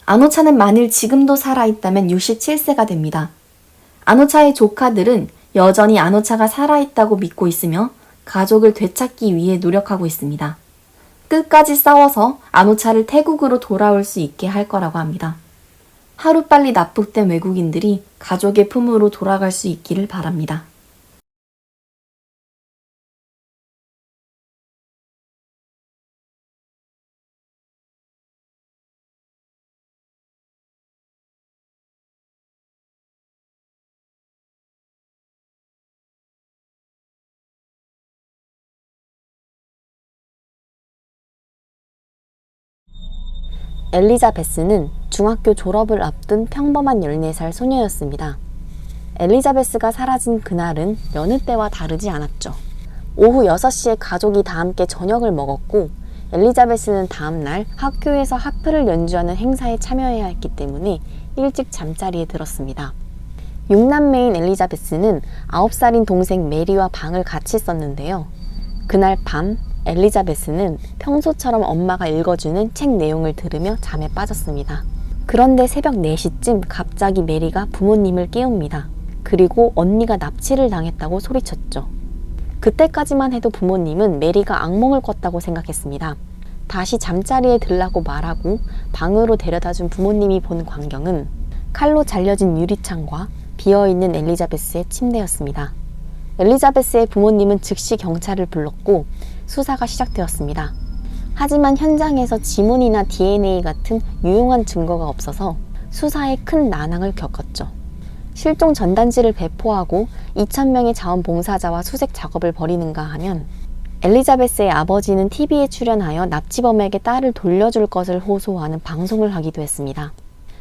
아노차는 만일 지금도 살아있다면 67세가 됩니다. 아노차의 조카들은 여전히 아노차가 살아있다고 믿고 있으며 가족을 되찾기 위해 노력하고 있습니다. 끝까지 싸워서 아노차를 태국으로 돌아올 수 있게 할 거라고 합니다. 하루빨리 납북된 외국인들이 가족의 품으로 돌아갈 수 있기를 바랍니다. 엘리자베스는 중학교 졸업을 앞둔 평범한 14살 소녀였습니다. 엘리자베스가 사라진 그날은 여느 때와 다르지 않았죠. 오후 6시에 가족이 다 함께 저녁을 먹었고 엘리자베스는 다음날 학교에서 하프를 연주하는 행사에 참여해야 했기 때문에 일찍 잠자리에 들었습니다. 6남매인 엘리자베스는 9살인 동생 메리와 방을 같이 썼는데요. 그날 밤 엘리자베스는 평소처럼 엄마가 읽어주는 책 내용을 들으며 잠에 빠졌습니다. 그런데 새벽 4시쯤 갑자기 메리가 부모님을 깨웁니다. 그리고 언니가 납치를 당했다고 소리쳤죠. 그때까지만 해도 부모님은 메리가 악몽을 꿨다고 생각했습니다. 다시 잠자리에 들라고 말하고 방으로 데려다준 부모님이 본 광경은 칼로 잘려진 유리창과 비어있는 엘리자베스의 침대였습니다. 엘리자베스의 부모님은 즉시 경찰을 불렀고 수사가 시작되었습니다. 하지만 현장에서 지문이나 DNA 같은 유용한 증거가 없어서 수사에 큰 난항을 겪었죠. 실종 전단지를 배포하고 2,000명의 자원봉사자와 수색 작업을 벌이는가 하면 엘리자베스의 아버지는 TV에 출연하여 납치범에게 딸을 돌려줄 것을 호소하는 방송을 하기도 했습니다.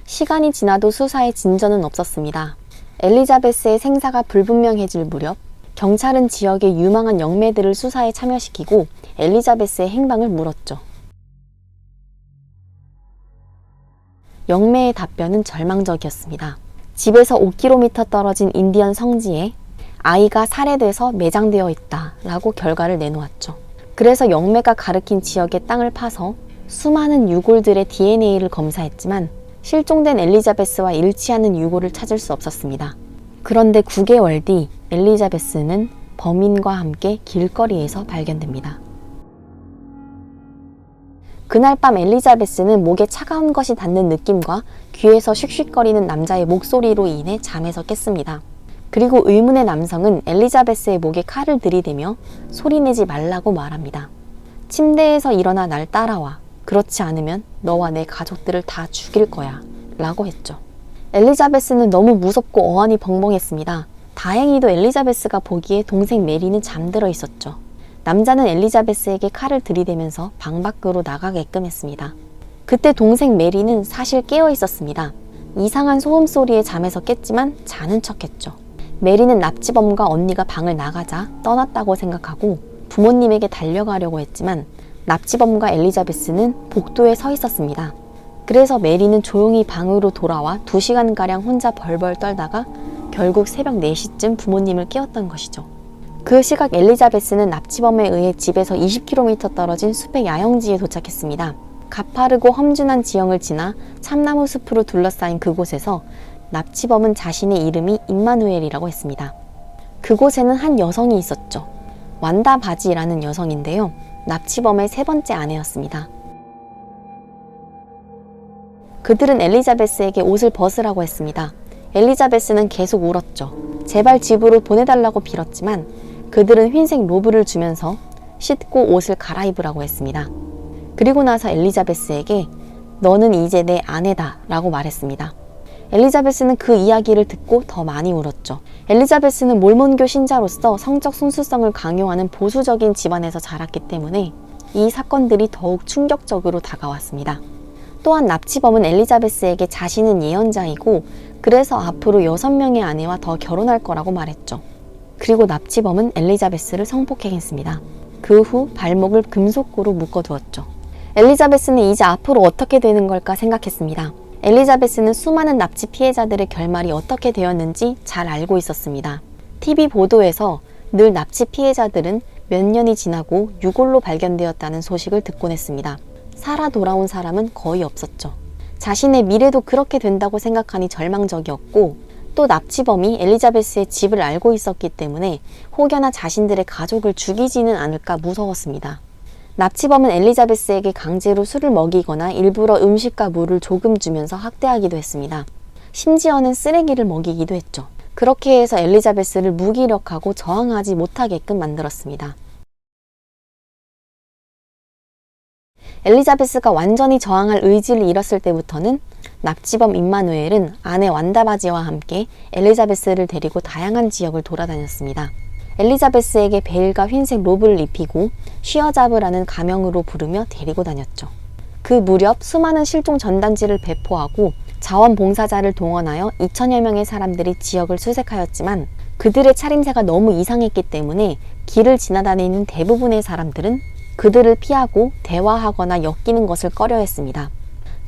시간이 지나도 수사에 진전은 없었습니다. 엘리자베스의 생사가 불분명해질 무렵 경찰은 지역의 유망한 영매들을 수사에 참여시키고 엘리자베스의 행방을 물었죠. 영매의 답변은 절망적이었습니다. 집에서 5km 떨어진 인디언 성지에 아이가 살해돼서 매장되어 있다 라고 결과를 내놓았죠. 그래서 영매가 가리킨 지역의 땅을 파서 수많은 유골들의 DNA를 검사했지만 실종된 엘리자베스와 일치하는 유골을 찾을 수 없었습니다. 그런데 9개월 뒤 엘리자베스는 범인과 함께 길거리에서 발견됩니다. 그날 밤 엘리자베스는 목에 차가운 것이 닿는 느낌과 귀에서 슉슉거리는 남자의 목소리로 인해 잠에서 깼습니다. 그리고 의문의 남성은 엘리자베스의 목에 칼을 들이대며 소리내지 말라고 말합니다. 침대에서 일어나 날 따라와. 그렇지 않으면 너와 내 가족들을 다 죽일 거야 라고 했죠. 엘리자베스는 너무 무섭고 어안이 벙벙했습니다. 다행히도 엘리자베스가 보기에 동생 메리는 잠들어 있었죠. 남자는 엘리자베스에게 칼을 들이대면서 방 밖으로 나가게끔 했습니다. 그때 동생 메리는 사실 깨어 있었습니다. 이상한 소음 소리에 잠에서 깼지만 자는 척했죠. 메리는 납치범과 언니가 방을 나가자 떠났다고 생각하고 부모님에게 달려가려고 했지만 납치범과 엘리자베스는 복도에 서 있었습니다. 그래서 메리는 조용히 방으로 돌아와 2시간가량 혼자 벌벌 떨다가 결국 새벽 4시쯤 부모님을 깨웠던 것이죠. 그 시각 엘리자베스는 납치범에 의해 집에서 20km 떨어진 숲의 야영지에 도착했습니다. 가파르고 험준한 지형을 지나 참나무 숲으로 둘러싸인 그곳에서 납치범은 자신의 이름이 임마누엘이라고 했습니다. 그곳에는 한 여성이 있었죠. 완다 바지라는 여성인데요. 납치범의 3번째 아내였습니다. 그들은 엘리자베스에게 옷을 벗으라고 했습니다. 엘리자베스는 계속 울었죠. 제발 집으로 보내달라고 빌었지만 그들은 흰색 로브를 주면서 씻고 옷을 갈아입으라고 했습니다. 그리고 나서 엘리자베스에게 너는 이제 내 아내다 라고 말했습니다. 엘리자베스는 그 이야기를 듣고 더 많이 울었죠. 엘리자베스는 몰몬교 신자로서 성적 순수성을 강요하는 보수적인 집안에서 자랐기 때문에 이 사건들이 더욱 충격적으로 다가왔습니다. 또한 납치범은 엘리자베스에게 자신은 예언자이고 그래서 앞으로 6명의 아내와 더 결혼할 거라고 말했죠. 그리고 납치범은 엘리자베스를 성폭행했습니다. 그 후 발목을 금속고로 묶어두었죠. 엘리자베스는 이제 앞으로 어떻게 되는 걸까 생각했습니다. 엘리자베스는 수많은 납치 피해자들의 결말이 어떻게 되었는지 잘 알고 있었습니다. TV 보도에서 늘 납치 피해자들은 몇 년이 지나고 유골로 발견되었다는 소식을 듣곤 했습니다. 살아 돌아온 사람은 거의 없었죠. 자신의 미래도 그렇게 된다고 생각하니 절망적이었고 또 납치범이 엘리자베스의 집을 알고 있었기 때문에 혹여나 자신들의 가족을 죽이지는 않을까 무서웠습니다. 납치범은 엘리자베스에게 강제로 술을 먹이거나 일부러 음식과 물을 조금 주면서 학대하기도 했습니다. 심지어는 쓰레기를 먹이기도 했죠. 그렇게 해서 엘리자베스를 무기력하고 저항하지 못하게끔 만들었습니다. 엘리자베스가 완전히 저항할 의지를 잃었을 때부터는 납치범 임마누엘은 아내 완다바지와 함께 엘리자베스를 데리고 다양한 지역을 돌아다녔습니다. 엘리자베스에게 베일과 흰색 로브를 입히고 쉬어잡으라는 가명으로 부르며 데리고 다녔죠. 그 무렵 수많은 실종 전단지를 배포하고 자원봉사자를 동원하여 2,000여 명의 사람들이 지역을 수색하였지만 그들의 차림새가 너무 이상했기 때문에 길을 지나다니는 대부분의 사람들은 그들을 피하고 대화하거나 엮이는 것을 꺼려했습니다.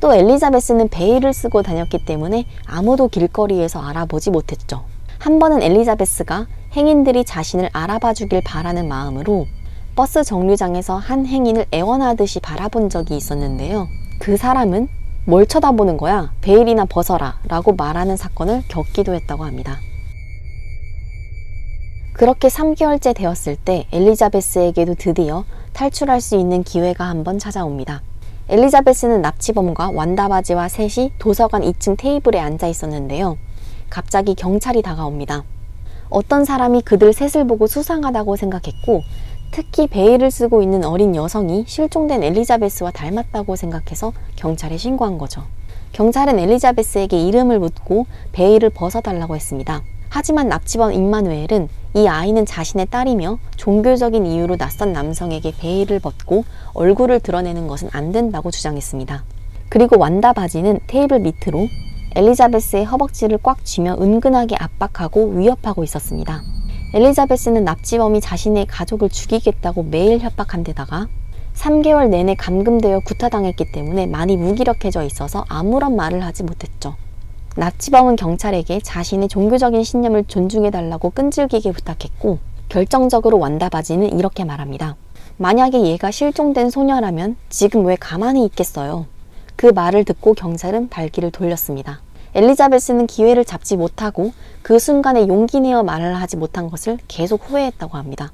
또 엘리자베스는 베일을 쓰고 다녔기 때문에 아무도 길거리에서 알아보지 못했죠. 한 번은 엘리자베스가 행인들이 자신을 알아봐 주길 바라는 마음으로 버스 정류장에서 한 행인을 애원하듯이 바라본 적이 있었는데요. 그 사람은 뭘 쳐다보는 거야? 베일이나 벗어라 라고 말하는 사건을 겪기도 했다고 합니다. 그렇게 3개월째 되었을 때 엘리자베스에게도 드디어 탈출할 수 있는 기회가 한번 찾아옵니다. 엘리자베스는 납치범과 완다바지와 셋이 도서관 2층 테이블에 앉아 있었는데요. 갑자기 경찰이 다가옵니다. 어떤 사람이 그들 셋을 보고 수상하다고 생각했고 특히 베일을 쓰고 있는 어린 여성이 실종된 엘리자베스와 닮았다고 생각해서 경찰에 신고한 거죠. 경찰은 엘리자베스에게 이름을 묻고 베일을 벗어달라고 했습니다. 하지만 납치범 임마누엘은 이 아이는 자신의 딸이며 종교적인 이유로 낯선 남성에게 베일을 벗고 얼굴을 드러내는 것은 안 된다고 주장했습니다. 그리고 완다 바지는 테이블 밑으로 엘리자베스의 허벅지를 꽉 쥐며 은근하게 압박하고 위협하고 있었습니다. 엘리자베스는 납치범이 자신의 가족을 죽이겠다고 매일 협박한 데다가 3개월 내내 감금되어 구타당했기 때문에 많이 무기력해져 있어서 아무런 말을 하지 못했죠. 납치범은 경찰에게 자신의 종교적인 신념을 존중해달라고 끈질기게 부탁했고 결정적으로 완다 바지는 이렇게 말합니다. 만약에 얘가 실종된 소녀라면 지금 왜 가만히 있겠어요? 그 말을 듣고 경찰은 발길을 돌렸습니다. 엘리자베스는 기회를 잡지 못하고 그 순간에 용기 내어 말을 하지 못한 것을 계속 후회했다고 합니다.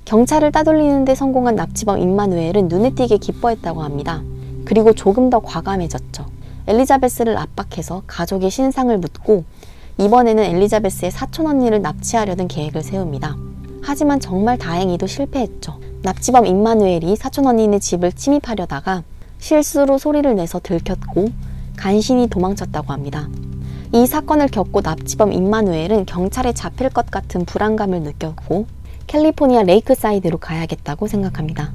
경찰을 따돌리는 데 성공한 납치범 임마누엘은 눈에 띄게 기뻐했다고 합니다. 그리고 조금 더 과감해졌죠. 엘리자베스를 압박해서 가족의 신상을 묻고 이번에는 엘리자베스의 사촌 언니를 납치하려는 계획을 세웁니다. 하지만 정말 다행히도 실패했죠. 납치범 임마누엘이 사촌 언니네 집을 침입하려다가 실수로 소리를 내서 들켰고 간신히 도망쳤다고 합니다. 이 사건을 겪고 납치범 임마누엘은 경찰에 잡힐 것 같은 불안감을 느꼈고 캘리포니아 레이크사이드로 가야겠다고 생각합니다.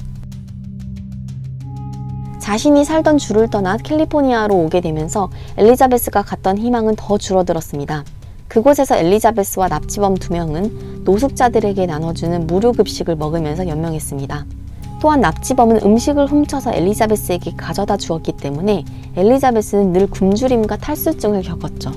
자신이 살던 주를 떠나 캘리포니아로 오게 되면서 엘리자베스가 갖던 희망은 더 줄어들었습니다. 그곳에서 엘리자베스와 납치범 2명은 노숙자들에게 나눠주는 무료 급식을 먹으면서 연명했습니다. 또한 납치범은 음식을 훔쳐서 엘리자베스에게 가져다 주었기 때문에 엘리자베스는 늘 굶주림과 탈수증을 겪었죠.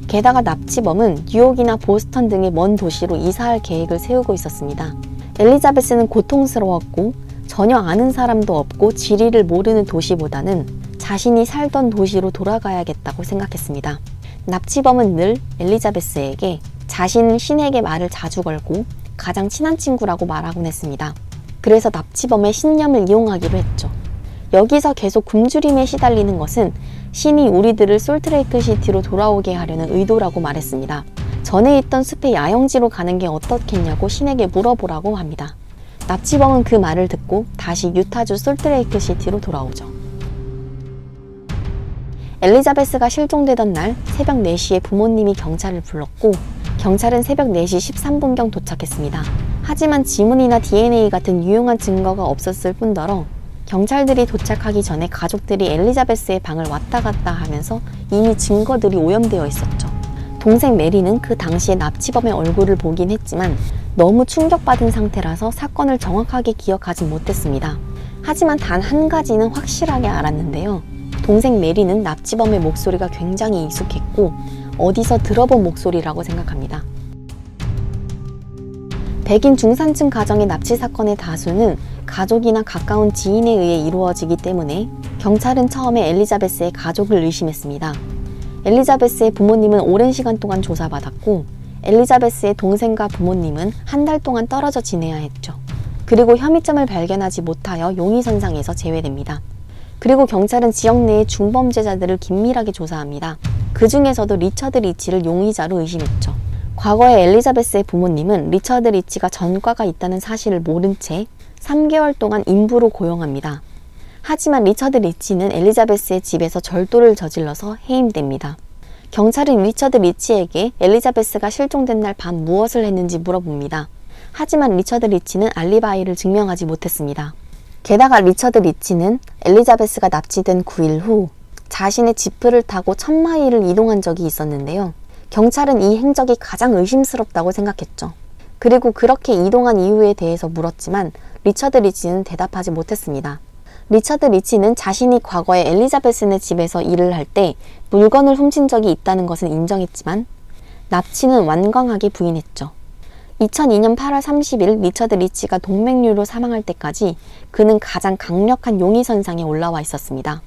게다가 납치범은 뉴욕이나 보스턴 등의 먼 도시로 이사할 계획을 세우고 있었습니다. 엘리자베스는 고통스러웠고 전혀 아는 사람도 없고 지리를 모르는 도시보다는 자신이 살던 도시로 돌아가야겠다고 생각했습니다. 납치범은 늘 엘리자베스에게 자신은 신에게 말을 자주 걸고 가장 친한 친구라고 말하곤 했습니다. 그래서 납치범의 신념을 이용하기로 했죠. 여기서 계속 굶주림에 시달리는 것은 신이 우리들을 솔트레이크 시티로 돌아오게 하려는 의도라고 말했습니다. 전에 있던 숲의 야영지로 가는 게 어떻겠냐고 신에게 물어보라고 합니다. 납치범은 그 말을 듣고 다시 유타주 솔트레이크 시티로 돌아오죠. 엘리자베스가 실종되던 날 새벽 4시에 부모님이 경찰을 불렀고 경찰은 새벽 4시 13분경 도착했습니다. 하지만 지문이나 DNA 같은 유용한 증거가 없었을 뿐더러 경찰들이 도착하기 전에 가족들이 엘리자베스의 방을 왔다 갔다 하면서 이미 증거들이 오염되어 있었죠. 동생 메리는 그 당시에 납치범의 얼굴을 보긴 했지만 너무 충격받은 상태라서 사건을 정확하게 기억하지 못했습니다. 하지만 단 한 가지는 확실하게 알았는데요. 동생 메리는 납치범의 목소리가 굉장히 익숙했고 어디서 들어본 목소리라고 생각합니다. 백인 중산층 가정의 납치 사건의 다수는 가족이나 가까운 지인에 의해 이루어지기 때문에 경찰은 처음에 엘리자베스의 가족을 의심했습니다. 엘리자베스의 부모님은 오랜 시간 동안 조사받았고 엘리자베스의 동생과 부모님은 한 달 동안 떨어져 지내야 했죠. 그리고 혐의점을 발견하지 못하여 용의선상에서 제외됩니다. 그리고 경찰은 지역 내의 중범죄자들을 긴밀하게 조사합니다. 그 중에서도 리처드 리치를 용의자로 의심했죠. 과거에 엘리자베스의 부모님은 리처드 리치가 전과가 있다는 사실을 모른 채 3개월 동안 인부로 고용합니다. 하지만 리처드 리치는 엘리자베스의 집에서 절도를 저질러서 해임됩니다. 경찰은 리처드 리치에게 엘리자베스가 실종된 날 밤 무엇을 했는지 물어봅니다. 하지만 리처드 리치는 알리바이를 증명하지 못했습니다. 게다가 리처드 리치는 엘리자베스가 납치된 9일 후 자신의 지프를 타고 1000마일을 이동한 적이 있었는데요. 경찰은 이 행적이 가장 의심스럽다고 생각했죠. 그리고 그렇게 이동한 이유에 대해서 물었지만 리처드 리치는 대답하지 못했습니다. 리처드 리치는 자신이 과거에 엘리자베스네 집에서 일을 할 때 물건을 훔친 적이 있다는 것은 인정했지만 납치는 완강하게 부인했죠. 2002년 8월 30일 리처드 리치가 동맥류로 사망할 때까지 그는 가장 강력한 용의선상에 올라와 있었습니다.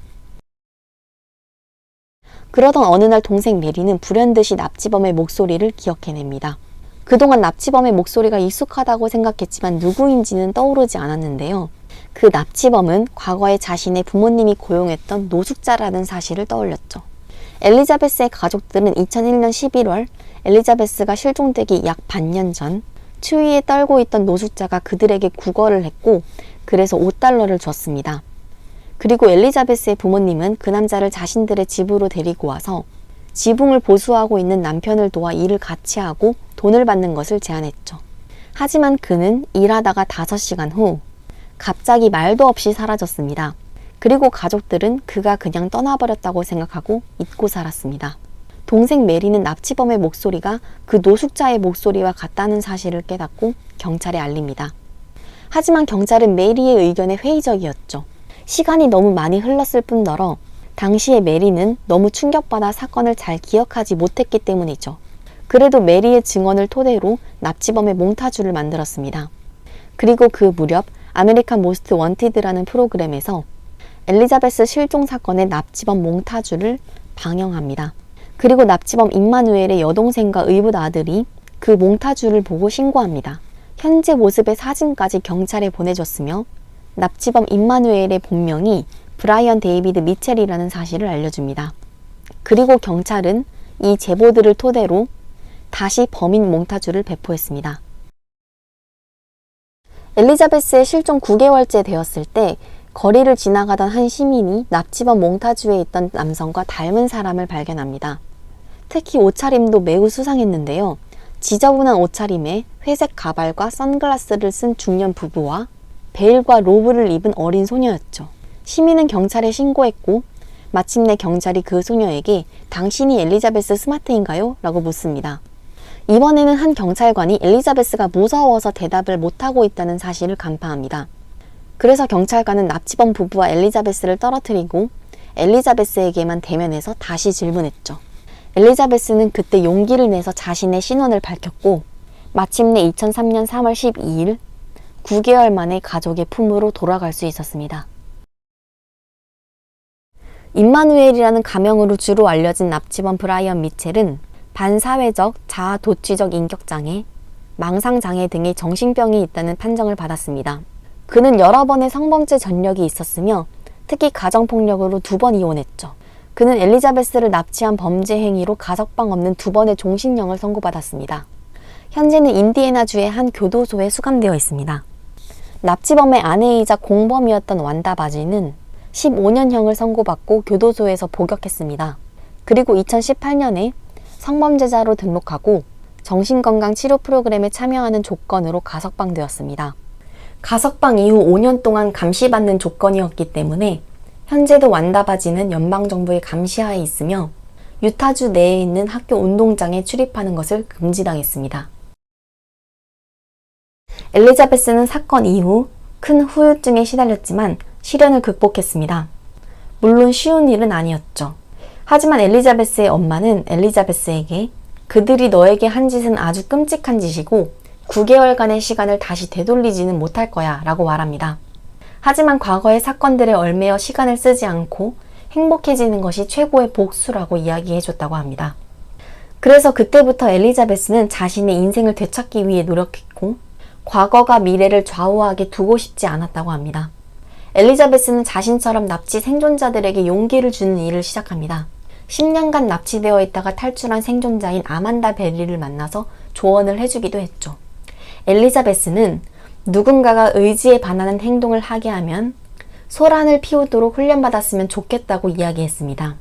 그러던 어느 날 동생 메리는 불현듯이 납치범의 목소리를 기억해냅니다. 그동안 납치범의 목소리가 익숙하다고 생각했지만 누구인지는 떠오르지 않았는데요. 그 납치범은 과거에 자신의 부모님이 고용했던 노숙자라는 사실을 떠올렸죠. 엘리자베스의 가족들은 2001년 11월 엘리자베스가 실종되기 약 반년 전 추위에 떨고 있던 노숙자가 그들에게 구걸을 했고 그래서 $5를 줬습니다. 그리고 엘리자베스의 부모님은 그 남자를 자신들의 집으로 데리고 와서 지붕을 보수하고 있는 남편을 도와 일을 같이 하고 돈을 받는 것을 제안했죠. 하지만 그는 일하다가 5시간 후 갑자기 말도 없이 사라졌습니다. 그리고 가족들은 그가 그냥 떠나버렸다고 생각하고 잊고 살았습니다. 동생 메리는 납치범의 목소리가 그 노숙자의 목소리와 같다는 사실을 깨닫고 경찰에 알립니다. 하지만 경찰은 메리의 의견에 회의적이었죠. 시간이 너무 많이 흘렀을 뿐더러 당시에 메리는 너무 충격받아 사건을 잘 기억하지 못했기 때문이죠. 그래도 메리의 증언을 토대로 납치범의 몽타주를 만들었습니다. 그리고 그 무렵 아메리칸 모스트 원티드라는 프로그램에서 엘리자베스 실종 사건의 납치범 몽타주를 방영합니다. 그리고 납치범 임마누엘의 여동생과 의붓 아들이 그 몽타주를 보고 신고합니다. 현재 모습의 사진까지 경찰에 보내줬으며 납치범 임마누엘의 본명이 브라이언 데이비드 미첼이라는 사실을 알려줍니다. 그리고 경찰은 이 제보들을 토대로 다시 범인 몽타주를 배포했습니다. 엘리자베스의 실종 9개월째 되었을 때 거리를 지나가던 한 시민이 납치범 몽타주에 있던 남성과 닮은 사람을 발견합니다. 특히 옷차림도 매우 수상했는데요. 지저분한 옷차림에 회색 가발과 선글라스를 쓴 중년 부부와 베일과 로브를 입은 어린 소녀였죠. 시민은 경찰에 신고했고 마침내 경찰이 그 소녀에게 당신이 엘리자베스 스마트인가요? 라고 묻습니다. 이번에는 한 경찰관이 엘리자베스가 무서워서 대답을 못하고 있다는 사실을 간파합니다. 그래서 경찰관은 납치범 부부와 엘리자베스를 떨어뜨리고 엘리자베스에게만 대면해서 다시 질문했죠. 엘리자베스는 그때 용기를 내서 자신의 신원을 밝혔고 마침내 2003년 3월 12일 9개월 만에 가족의 품으로 돌아갈 수 있었습니다. 임마누엘이라는 가명으로 주로 알려진 납치범 브라이언 미첼은 반사회적 자아도취적 인격장애, 망상장애 등의 정신병이 있다는 판정을 받았습니다. 그는 여러 번의 성범죄 전력이 있었으며 특히 가정폭력으로 2번 이혼했죠. 그는 엘리자베스를 납치한 범죄 행위로 가석방 없는 2번의 종신형을 선고받았습니다. 현재는 인디애나주의 한 교도소에 수감되어 있습니다. 납치범의 아내이자 공범이었던 완다 바지는 15년형을 선고받고 교도소에서 복역했습니다. 그리고 2018년에 성범죄자로 등록하고 정신건강 치료 프로그램에 참여하는 조건으로 가석방되었습니다. 가석방 이후 5년 동안 감시받는 조건이었기 때문에 현재도 완다 바지는 연방정부의 감시하에 있으며 유타주 내에 있는 학교 운동장에 출입하는 것을 금지당했습니다. 엘리자베스는 사건 이후 큰 후유증에 시달렸지만 시련을 극복했습니다. 물론 쉬운 일은 아니었죠. 하지만 엘리자베스의 엄마는 엘리자베스에게 그들이 너에게 한 짓은 아주 끔찍한 짓이고 9개월간의 시간을 다시 되돌리지는 못할 거야 라고 말합니다. 하지만 과거의 사건들에 얽매여 시간을 쓰지 않고 행복해지는 것이 최고의 복수라고 이야기해줬다고 합니다. 그래서 그때부터 엘리자베스는 자신의 인생을 되찾기 위해 노력했고 과거가 미래를 좌우하게 두고 싶지 않았다고 합니다. 엘리자베스는 자신처럼 납치 생존자들에게 용기를 주는 일을 시작합니다. 10년간 납치되어 있다가 탈출한 생존자인 아만다 베리를 만나서 조언을 해주기도 했죠. 엘리자베스는 누군가가 의지에 반하는 행동을 하게 하면 소란을 피우도록 훈련받았으면 좋겠다고 이야기했습니다.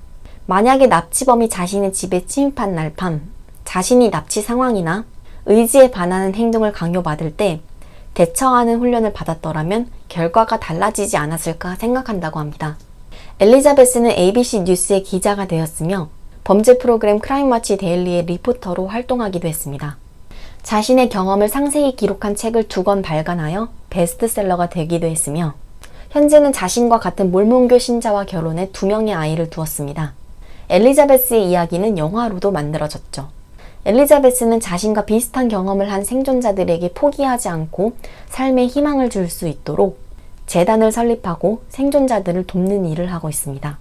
만약에 납치범이 자신의 집에 침입한 날 밤 자신이 납치 상황이나 의지에 반하는 행동을 강요받을 때 대처하는 훈련을 받았더라면 결과가 달라지지 않았을까 생각한다고 합니다. 엘리자베스는 ABC 뉴스의 기자가 되었으며 범죄 프로그램 크라임워치 데일리의 리포터로 활동하기도 했습니다. 자신의 경험을 상세히 기록한 책을 2권 발간하여 베스트셀러가 되기도 했으며 현재는 자신과 같은 몰몬교 신자와 결혼해 2명의 아이를 두었습니다. 엘리자베스의 이야기는 영화로도 만들어졌죠. 엘리자베스는 자신과 비슷한 경험을 한 생존자들에게 포기하지 않고 삶에 희망을 줄 수 있도록 재단을 설립하고 생존자들을 돕는 일을 하고 있습니다.